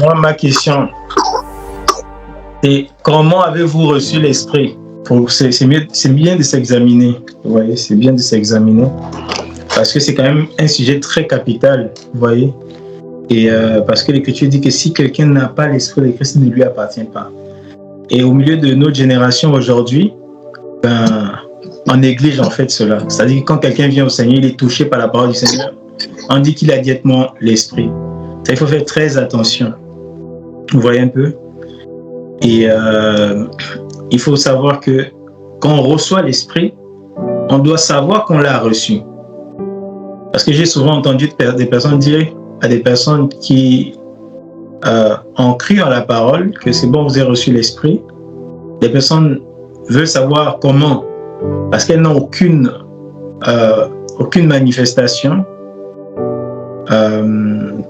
Moi, ma question est comment avez-vous reçu l'Esprit? C'est bien de s'examiner. Vous voyez, c'est bien de s'examiner. Parce que c'est quand même un sujet très capital. Vous voyez. Et parce que l'Écriture dit que si quelqu'un n'a pas l'Esprit de Christ, il ne lui appartient pas. Et au milieu de notre génération aujourd'hui, on néglige en fait cela. C'est-à-dire que quand quelqu'un vient au Seigneur, il est touché par la parole du Seigneur, on dit qu'il a directement l'Esprit. Il faut faire très attention. Vous voyez un peu? Et il faut savoir que quand on reçoit l'Esprit, on doit savoir qu'on l'a reçu. Parce que j'ai souvent entendu des personnes dire à des personnes qui ont cru en la parole que c'est bon, vous avez reçu l'Esprit. Des personnes veulent savoir comment, parce qu'elles n'ont aucune manifestation,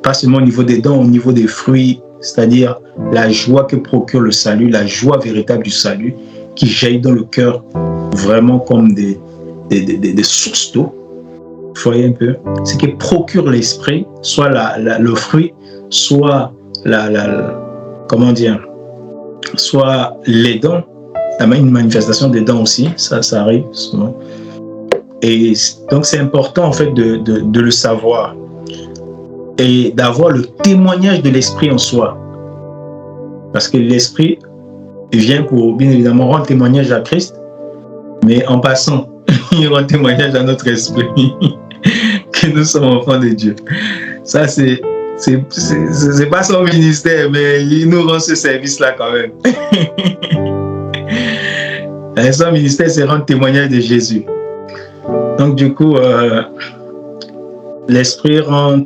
pas seulement au niveau des dons, au niveau des fruits, c'est-à-dire la joie que procure le salut, la joie véritable du salut qui jaillit dans le cœur vraiment comme des sources d'eau. Vous voyez un peu, ce qui procure l'Esprit, soit le fruit, soit comment dire, soit les dons, une manifestation des dons aussi, ça arrive souvent. Et donc c'est important en fait de le savoir et d'avoir le témoignage de l'Esprit en soi. Parce que l'Esprit vient pour, bien évidemment, rendre témoignage à Christ, mais en passant, il rend témoignage à notre esprit que nous sommes enfants de Dieu. Ça, c'est pas son ministère, mais il nous rend ce service-là quand même. Et son ministère, c'est rendre témoignage de Jésus. Donc, du coup, l'Esprit rend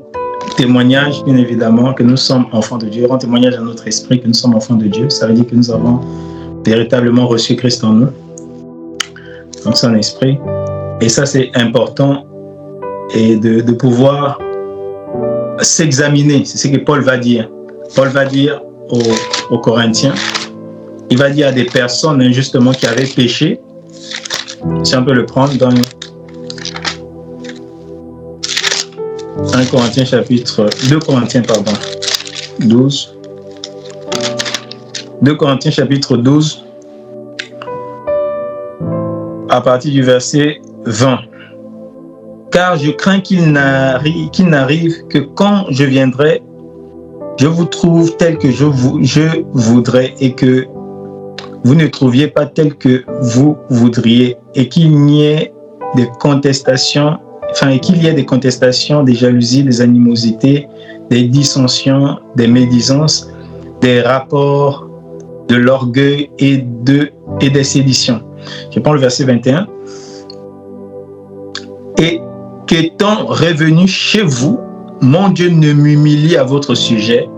témoignage, bien évidemment, que nous sommes enfants de Dieu, rend témoignage à notre esprit que nous sommes enfants de Dieu. Ça veut dire que nous avons véritablement reçu Christ en nous, donc son esprit. Et ça, c'est important, et de pouvoir s'examiner. C'est ce que Paul va dire. Paul va dire aux Corinthiens, il va dire à des personnes justement qui avaient péché, si on peut le prendre dans 2 Corinthiens 12. 2 Corinthiens chapitre 12, à partir du verset 20. Car je crains qu'il n'arrive que quand je viendrai, je vous trouve tel que je voudrais et que vous ne trouviez pas tel que vous voudriez et qu'il y ait des contestations, des jalousies, des animosités, des dissensions, des médisances, des rapports, de l'orgueil et des séditions. Je prends le verset 21. Et qu'étant revenu chez vous, mon Dieu ne m'humilie à votre sujet,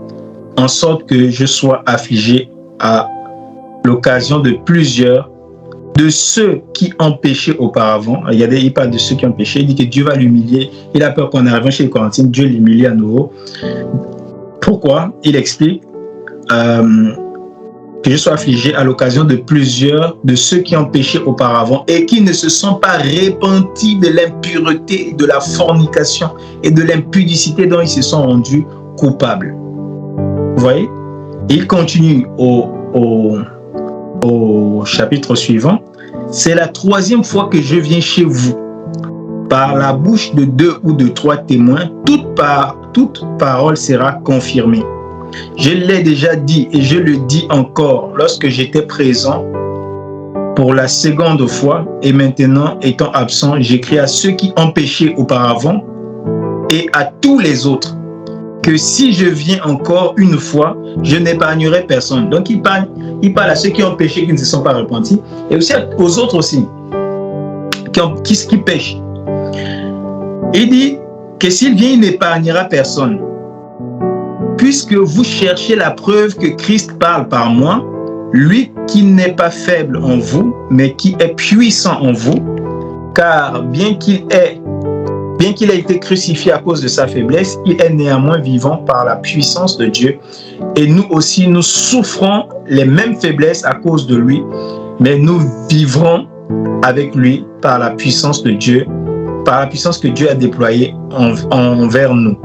en sorte que je sois affligé à l'occasion de plusieurs de ceux qui ont péché auparavant. Il parle de ceux qui ont péché, il dit que Dieu va l'humilier. Il a peur qu'en arrivant chez les Corinthiens, Dieu l'humilie à nouveau. Pourquoi? Il explique que je sois affligé à l'occasion de plusieurs de ceux qui ont péché auparavant et qui ne se sont pas repentis de l'impureté, de la fornication et de l'impudicité dont ils se sont rendus coupables. Vous voyez? Il continue au chapitre suivant. C'est la 3e fois que je viens chez vous. Par la bouche de 2 ou de 3 témoins, toute parole sera confirmée. Je l'ai déjà dit et je le dis encore lorsque j'étais présent pour la 2e fois, et maintenant étant absent, j'écris à ceux qui ont péché auparavant et à tous les autres que si je viens encore une fois, je n'épargnerai personne. Donc il parle à ceux qui ont péché, qui ne se sont pas repentis, et aussi aux autres aussi qui pêchent. Il dit que s'il vient, il n'épargnera personne. Puisque vous cherchez la preuve que Christ parle par moi, lui qui n'est pas faible en vous, mais qui est puissant en vous, car bien qu'il ait été crucifié à cause de sa faiblesse, il est néanmoins vivant par la puissance de Dieu. Et nous aussi, nous souffrons les mêmes faiblesses à cause de lui, mais nous vivrons avec lui par la puissance de Dieu, par la puissance que Dieu a déployée envers nous.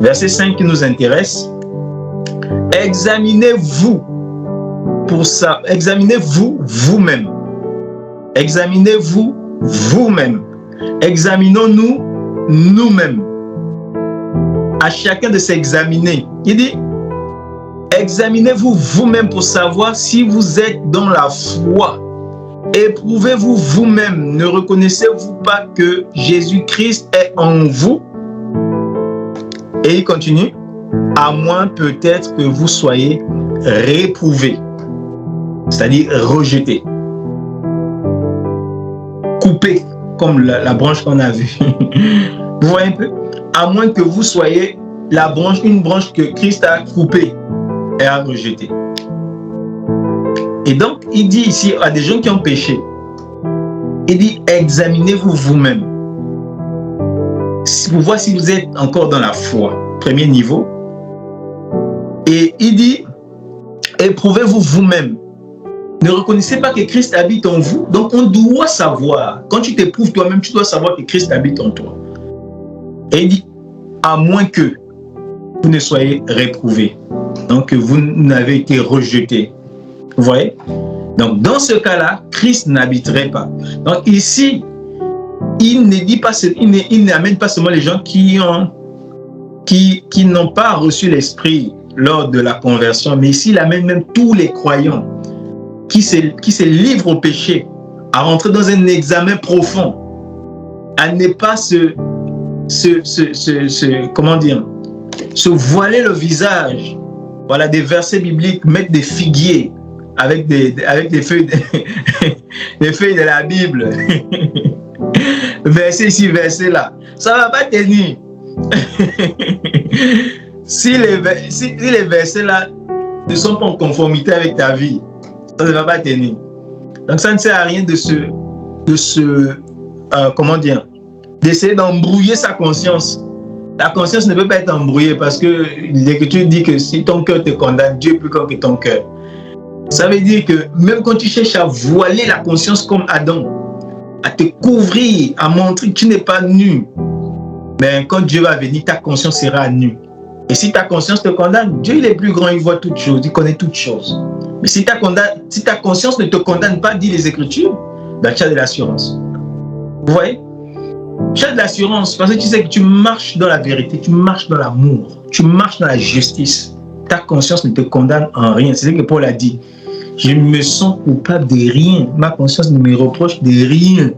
Verset 5 qui nous intéresse. Examinez-vous pour ça. Examinez-vous vous-même. Examinez-vous vous-même. Examinons-nous nous-mêmes. À chacun de s'examiner. Il dit, examinez-vous vous-même pour savoir si vous êtes dans la foi. Éprouvez-vous vous-même. Ne reconnaissez-vous pas que Jésus-Christ est en vous? Et il continue, à moins peut-être que vous soyez réprouvés, c'est-à-dire rejetés, coupés, comme la branche qu'on a vue. Vous voyez un peu? À moins que vous soyez une branche que Christ a coupée et a rejetée. Et donc, il dit ici à des gens qui ont péché, il dit, examinez-vous vous-même. Pour voir si vous êtes encore dans la foi, premier niveau. Et il dit, éprouvez-vous vous-même. Ne reconnaissez pas que Christ habite en vous. Donc, on doit savoir, quand tu t'éprouves toi-même, tu dois savoir que Christ habite en toi. Et il dit, à moins que vous ne soyez réprouvés, donc que vous n'avez été rejetés. Vous voyez? Donc, dans ce cas-là, Christ n'habiterait pas. Donc, ici, il ne dit pas, il n'amène pas seulement les gens qui n'ont pas reçu l'Esprit lors de la conversion, mais ici, il amène même tous les croyants qui se livrent au péché, à rentrer dans un examen profond, à ne pas comment dire, se voiler le visage. Voilà, des versets bibliques, mettre des figuiers avec des feuilles des feuilles de la Bible. Verset ici, verset là. Ça ne va pas tenir. Si les versets là ne sont pas en conformité avec ta vie, ça ne va pas tenir. Donc ça ne sert à rien comment dire, d'essayer d'embrouiller sa conscience. La conscience ne peut pas être embrouillée parce que l'Écriture dit que si ton cœur te condamne, Dieu est plus grand que ton cœur. Ça veut dire que même quand tu cherches à voiler la conscience comme Adam, à te couvrir, à montrer que tu n'es pas nu, mais quand Dieu va venir, ta conscience sera nue. Et si ta conscience te condamne, Dieu il est plus grand, il voit toutes choses, il connaît toutes choses. Mais si ta conscience ne te condamne pas, dit les Écritures, ben, tu as de l'assurance. Vous voyez? Tu as de l'assurance parce que tu sais que tu marches dans la vérité, tu marches dans l'amour, tu marches dans la justice. Ta conscience ne te condamne en rien. C'est ce que Paul a dit. Je ne me sens coupable de rien. Ma conscience ne me reproche de rien.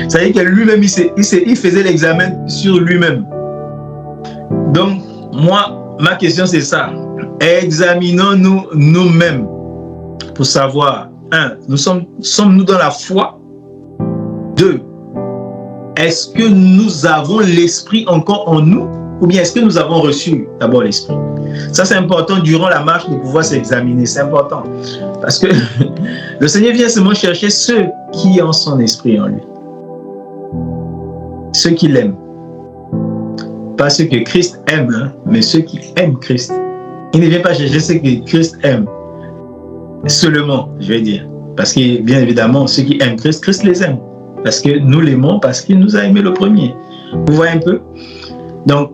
Ça veut dire que lui-même, il faisait l'examen sur lui-même. Donc, moi, ma question c'est ça. Examinons-nous nous-mêmes pour savoir, 1, sommes-nous dans la foi? 2, est-ce que nous avons l'Esprit encore en nous? Ou bien est-ce que nous avons reçu d'abord l'Esprit? Ça, c'est important durant la marche de pouvoir s'examiner. C'est important. Parce que le Seigneur vient seulement chercher ceux qui ont son Esprit en lui. Ceux qui l'aiment. Pas ceux que Christ aime, hein, mais ceux qui aiment Christ. Il ne vient pas chercher ceux que Christ aime. Seulement, je vais dire. Parce que, bien évidemment, ceux qui aiment Christ, Christ les aime. Parce que nous l'aimons, parce qu'il nous a aimés le premier. Vous voyez un peu? Donc,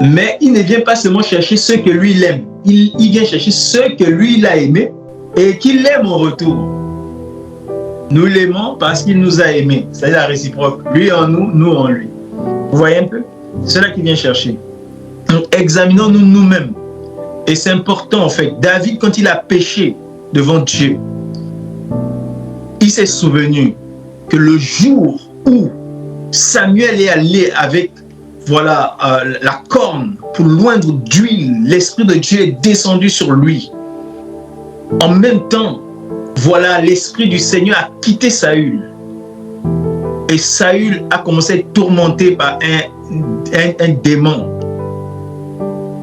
mais il ne vient pas seulement chercher ceux que lui il aime. Il vient chercher ceux que lui il a aimés et qu'il aime en retour. Nous l'aimons parce qu'il nous a aimés. C'est la réciproque. Lui en nous, nous en lui. Vous voyez un peu? C'est là qu'il vient chercher. Donc, examinons-nous nous-mêmes. Et c'est important en fait. David, quand il a péché devant Dieu, il s'est souvenu que le jour où Samuel est allé avec la corne pour loindre d'huile, l'Esprit de Dieu est descendu sur lui. En même temps, l'Esprit du Seigneur a quitté Saül. Et Saül a commencé à être tourmenté par un démon,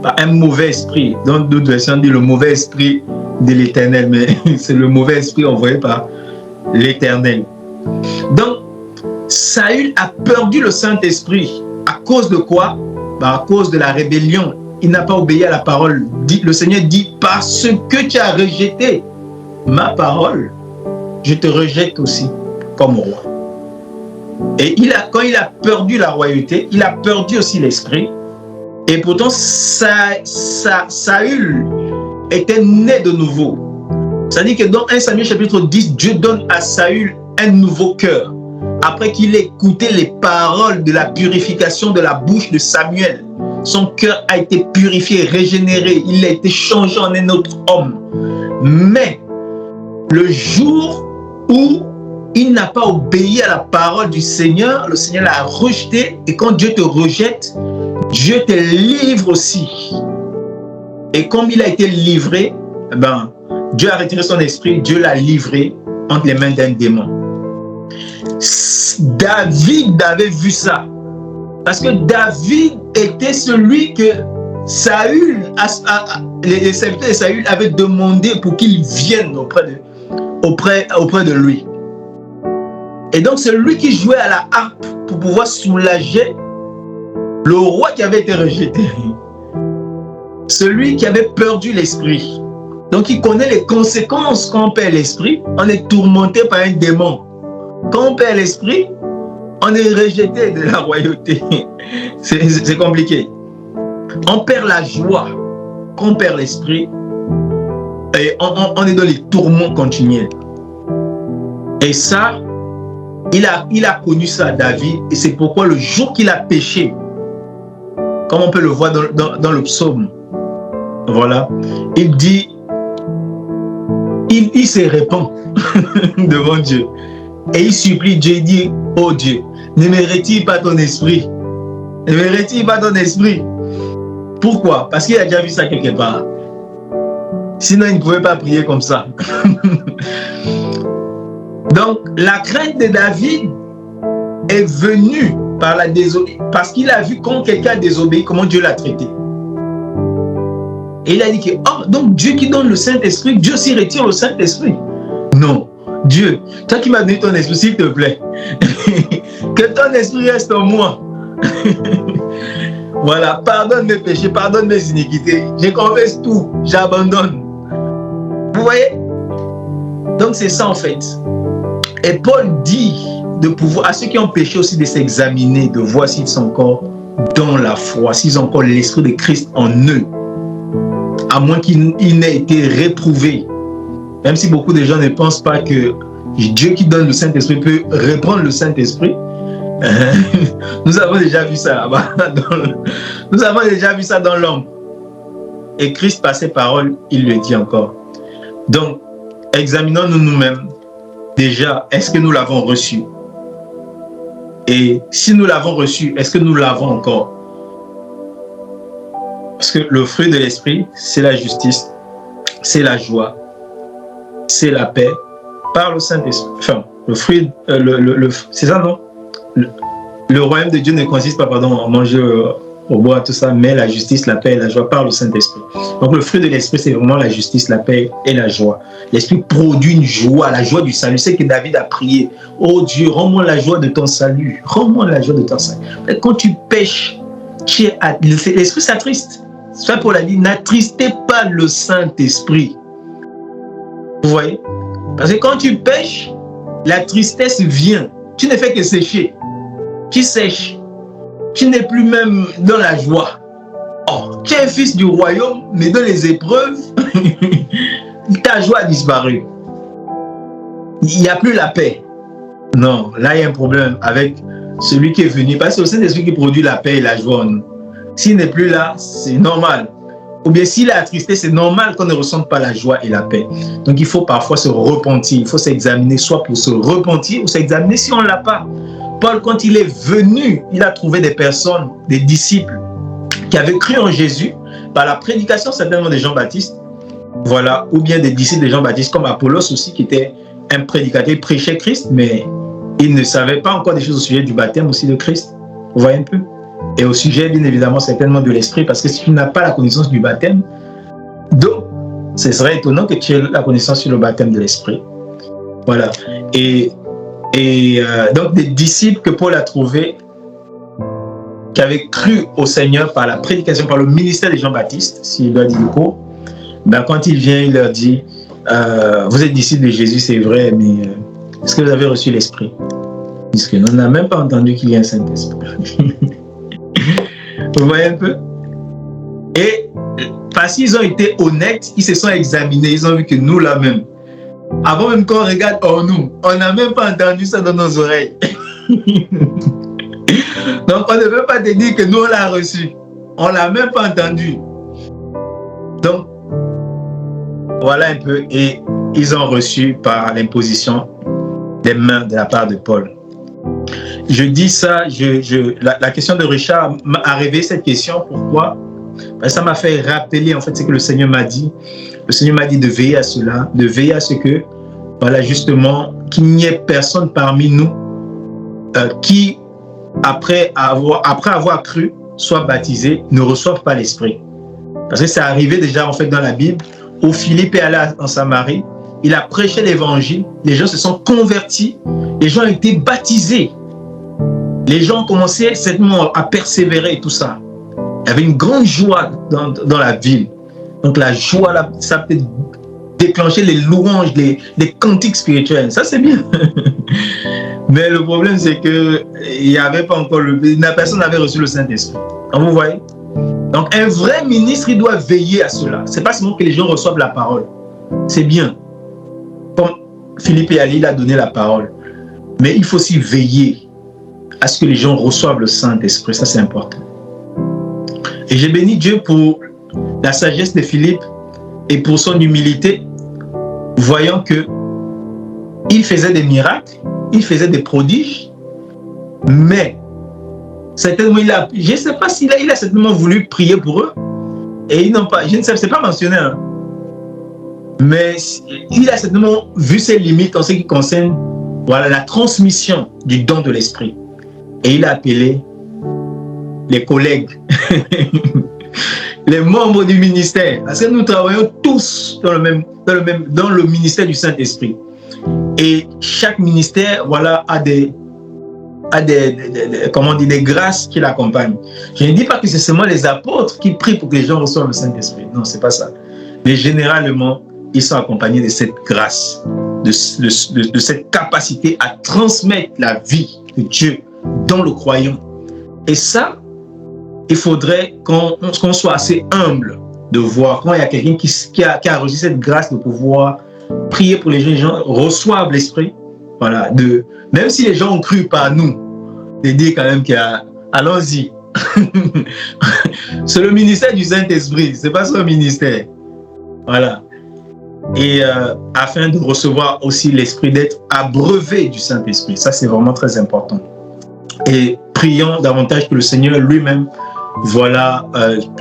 par un mauvais esprit. Donc, d'autres versions disent le mauvais esprit de l'Éternel, mais c'est le mauvais esprit envoyé par l'Éternel. Donc, Saül a perdu le Saint-Esprit. À cause de quoi? À cause de la rébellion. Il n'a pas obéi à la parole. Le Seigneur dit, parce que tu as rejeté ma parole, je te rejette aussi comme roi. Et quand il a perdu la royauté, il a perdu aussi l'esprit. Et pourtant, Saül était né de nouveau. C'est-à-dire que dans 1 Samuel chapitre 10, Dieu donne à Saül un nouveau cœur. Après qu'il ait écouté les paroles de la purification de la bouche de Samuel, son cœur a été purifié, régénéré, il a été changé en un autre homme. Mais le jour où il n'a pas obéi à la parole du Seigneur, le Seigneur l'a rejeté, et quand Dieu te rejette, Dieu te livre aussi. Et comme il a été livré, Dieu a retiré son esprit, Dieu l'a livré entre les mains d'un démon. David avait vu ça. Parce que David était celui que Saül, les serviteurs de Saül avaient demandé pour qu'il vienne auprès de lui. Et donc celui qui jouait à la harpe pour pouvoir soulager le roi qui avait été rejeté. Celui qui avait perdu l'esprit. Donc il connaît les conséquences quand on perd l'esprit. On est tourmenté par un démon. Quand on perd l'esprit, on est rejeté de la royauté. C'est compliqué. On perd la joie. Quand on perd l'esprit, et on est dans les tourments continuels. Et ça, il a connu ça, David. Et c'est pourquoi le jour qu'il a péché, comme on peut le voir dans le psaume, voilà, il dit, il se répand devant Dieu. Et il supplie Dieu, il dit, oh Dieu, ne me retire pas ton esprit. Ne me retire pas ton esprit. Pourquoi? Parce qu'il a déjà vu ça quelque part. Sinon, il ne pouvait pas prier comme ça. Donc, la crainte de David est venue par la désobéissance. Parce qu'il a vu quand quelqu'un a désobéi, comment Dieu l'a traité. Et il a dit que, oh, donc Dieu qui donne le Saint-Esprit, Dieu s'y retire le Saint-Esprit. Non. Dieu, toi qui m'as donné ton esprit, s'il te plaît, que ton esprit reste en moi. Voilà, pardonne mes péchés, pardonne mes iniquités. Je confesse tout, j'abandonne. Vous voyez? Donc c'est ça en fait. Et Paul dit de pouvoir, à ceux qui ont péché aussi, de s'examiner, de voir s'ils sont encore dans la foi, s'ils ont encore l'esprit de Christ en eux. À moins qu'il n'ait été réprouvé. Même si beaucoup de gens ne pensent pas que Dieu qui donne le Saint-Esprit peut reprendre le Saint-Esprit. Nous avons déjà vu ça là-bas. Nous avons déjà vu ça dans l'homme. Et Christ, par ses paroles, il le dit encore. Donc, examinons-nous nous-mêmes. Déjà, est-ce que nous l'avons reçu? Et si nous l'avons reçu, est-ce que nous l'avons encore? Parce que le fruit de l'esprit, c'est la justice, c'est la joie, c'est la paix par le Saint-Esprit. Enfin, le fruit, c'est ça, non? Le royaume de Dieu ne consiste pas, pardon, à manger, au boire, tout ça, mais la justice, la paix et la joie par le Saint-Esprit. Donc, le fruit de l'esprit, c'est vraiment la justice, la paix et la joie. L'esprit produit une joie, la joie du salut. C'est que David a prié. Oh Dieu, rends-moi la joie de ton salut. Rends-moi la joie de ton salut. Et quand tu pêches, l'esprit s'attriste. Ça, Paul a dit, n'attristez pas le Saint-Esprit. Vous voyez? Parce que quand tu pêches, la tristesse vient. Tu ne fais que sécher. Tu sèches. Tu n'es plus même dans la joie. Oh, tu es un fils du royaume, mais dans les épreuves, ta joie a disparu. Il n'y a plus la paix. Non, là, il y a un problème avec celui qui est venu. Parce que c'est le Saint-Esprit qui produit la paix et la joie en nous. S'il n'est plus là, c'est normal. Ou bien s'il est attristé, c'est normal qu'on ne ressente pas la joie et la paix. Donc il faut parfois se repentir, il faut s'examiner, soit pour se repentir ou s'examiner si on ne l'a pas. Paul, quand il est venu, il a trouvé des personnes, des disciples qui avaient cru en Jésus par la prédication certainement de Jean-Baptiste, voilà, ou bien des disciples de Jean-Baptiste comme Apollos aussi qui était un prédicateur, il prêchait Christ, mais il ne savait pas encore des choses au sujet du baptême aussi de Christ. Vous voyez un peu? Et au sujet, bien évidemment, certainement de l'esprit, parce que si tu n'as pas la connaissance du baptême, donc, ce serait étonnant que tu aies la connaissance sur le baptême de l'esprit. Voilà. Et donc, des disciples que Paul a trouvés, qui avaient cru au Seigneur par la prédication, par le ministère de Jean-Baptiste, s'il doit dire du coup, ben, quand il vient, il leur dit, vous êtes disciples de Jésus, c'est vrai, mais est-ce que vous avez reçu l'esprit? Parce qu'on n'a même pas entendu qu'il y a un Saint-Esprit. Vous voyez un peu? Et parce qu'ils ont été honnêtes, ils se sont examinés, ils ont vu que nous, là même, avant même qu'on regarde en nous, on n'a même pas entendu ça dans nos oreilles. Donc, on ne peut pas te dire que nous, on l'a reçu. On ne l'a même pas entendu. Donc, voilà un peu. Et ils ont reçu par l'imposition des mains de la part de Paul. Je dis ça, la question de Richard m'a arrivé cette question. Pourquoi? Parce que ça m'a fait rappeler en fait ce que le Seigneur m'a dit. Le Seigneur m'a dit de veiller à cela, de veiller à ce que, voilà, justement, qu'il n'y ait personne parmi nous qui, après avoir cru, soit baptisé, ne reçoive pas l'Esprit. Parce que c'est arrivé déjà en fait dans la Bible, où Philippe est allé en Samarie, il a prêché l'évangile, les gens se sont convertis, les gens ont été baptisés. Les gens ont commencé certainement à persévérer et tout ça. Il y avait une grande joie dans la ville. Donc la joie, là, ça peut déclencher les louanges, les cantiques spirituels. Ça, c'est bien. Mais le problème, c'est qu'il n'y avait pas encore personne n'avait reçu le Saint-Esprit. Donc, vous voyez? Donc, un vrai ministre, il doit veiller à cela. Ce n'est pas seulement que les gens reçoivent la parole. C'est bien. Comme Philippe est allé, il a donné la parole. Mais il faut aussi veiller à ce que les gens reçoivent le Saint-Esprit. Ça, c'est important. Et j'ai béni Dieu pour la sagesse de Philippe et pour son humilité, voyant que il faisait des miracles, il faisait des prodiges, mais certainement, je ne sais pas s'il a certainement voulu prier pour eux, et ils n'ont pas, je ne sais, c'est pas mentionné, hein, mais il a certainement vu ses limites en ce qui concerne, voilà, la transmission du don de l'esprit. Et il a appelé les collègues, les membres du ministère, parce que nous travaillons tous dans le ministère du Saint-Esprit. Et chaque ministère, voilà, a des grâces qui l'accompagnent. Je ne dis pas que c'est seulement les apôtres qui prient pour que les gens reçoivent le Saint-Esprit. Non, c'est pas ça. Mais généralement, ils sont accompagnés de cette grâce, de cette capacité à transmettre la vie de Dieu dans le croyant. Et ça, il faudrait qu'on soit assez humble de voir quand il y a quelqu'un qui a reçu cette grâce de pouvoir prier pour les gens reçoivent l'Esprit. Voilà, même si les gens ont cru par nous, de dire quand même allons-y. C'est le ministère du Saint-Esprit, c'est pas son ministère. Voilà. Et afin de recevoir aussi l'Esprit, d'être abreuvé du Saint-Esprit. Ça, c'est vraiment très important. Et prions davantage que le Seigneur lui-même, voilà,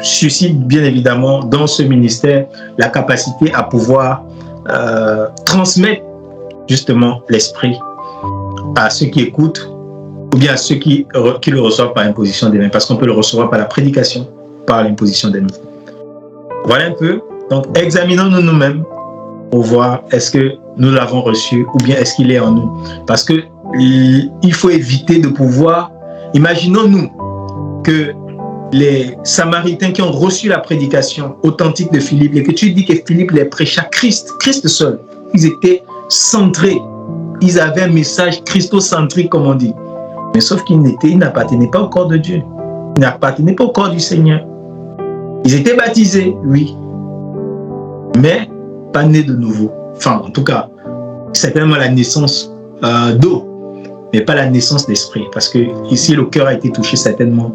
suscite bien évidemment dans ce ministère la capacité à pouvoir transmettre justement l'Esprit à ceux qui écoutent ou bien à ceux qui le reçoivent par imposition des mains, parce qu'on peut le recevoir par la prédication, par l'imposition des mains. Voilà un peu. Donc, examinons-nous nous-mêmes pour voir est-ce que nous l'avons reçu ou bien est-ce qu'il est en nous. Parce que il faut éviter de pouvoir, imaginons-nous que les Samaritains qui ont reçu la prédication authentique de Philippe, et que tu dis que Philippe les prêcha Christ seul, ils étaient centrés, ils avaient un message christocentrique comme on dit. Mais sauf qu'ils n'appartenaient pas au corps de Dieu, ils n'appartenaient pas au corps du Seigneur. Ils étaient baptisés, oui, mais pas nés de nouveau. Enfin, en tout cas, certainement la naissance d'eau, mais pas la naissance d'esprit. Parce que ici, le cœur a été touché certainement.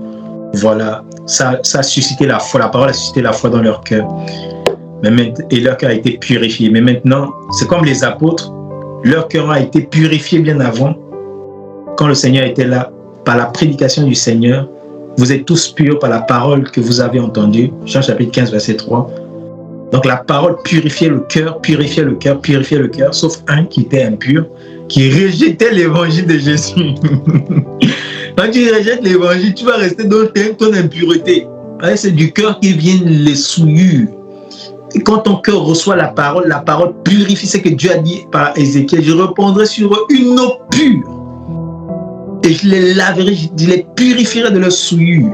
Voilà, ça a suscité la foi. La parole a suscité la foi dans leur cœur. Et leur cœur a été purifié. Mais maintenant, c'est comme les apôtres, leur cœur a été purifié bien avant. Quand le Seigneur était là, par la prédication du Seigneur, vous êtes tous purs par la parole que vous avez entendue. Jean chapitre 15, verset 3. Donc la parole purifiait le cœur, sauf un qui était impur, qui rejetait l'évangile de Jésus. Quand tu rejettes l'évangile, tu vas rester dans ton impureté. C'est du cœur qui viennent les souillures. Et quand ton cœur reçoit la parole purifie. Ce que Dieu a dit par Ézéchiel, je répandrai sur eux une eau pure. Et je les laverai, je les purifierai de leur souillure.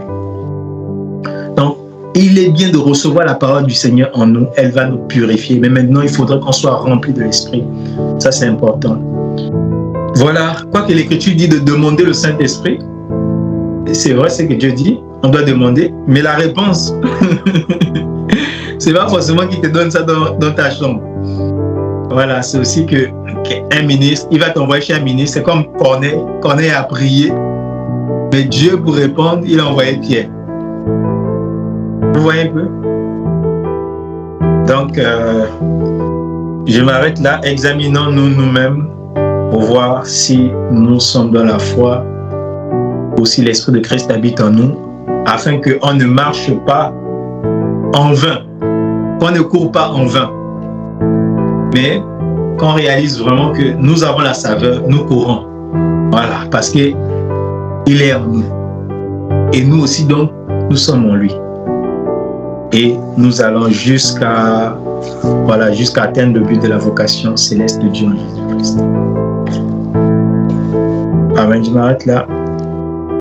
Donc, il est bien de recevoir la parole du Seigneur en nous. Elle va nous purifier. Mais maintenant, il faudrait qu'on soit rempli de l'Esprit. Ça, c'est important. Voilà. Quoi que l'Écriture dit de demander le Saint-Esprit, c'est vrai ce que Dieu dit. on doit demander, mais la réponse, c'est pas forcément qu'il te donne ça dans ta chambre. Voilà, c'est aussi qu'un ministre, il va t'envoyer chez un ministre, c'est comme Corneille a prié, mais Dieu, pour répondre, il a envoyé Pierre. Vous voyez un peu? Donc, je m'arrête là. Examinons-nous nous-mêmes pour voir si nous sommes dans la foi, ou si l'Esprit de Christ habite en nous, afin qu'on ne marche pas en vain, qu'on ne court pas en vain, mais qu'on réalise vraiment que nous avons la saveur, nous courons. Voilà, parce qu'il est en nous. Et nous aussi, donc, nous sommes en lui. Et nous allons jusqu'à atteindre le but de la vocation céleste de Dieu en Jésus-Christ. Amen, je m'arrête là.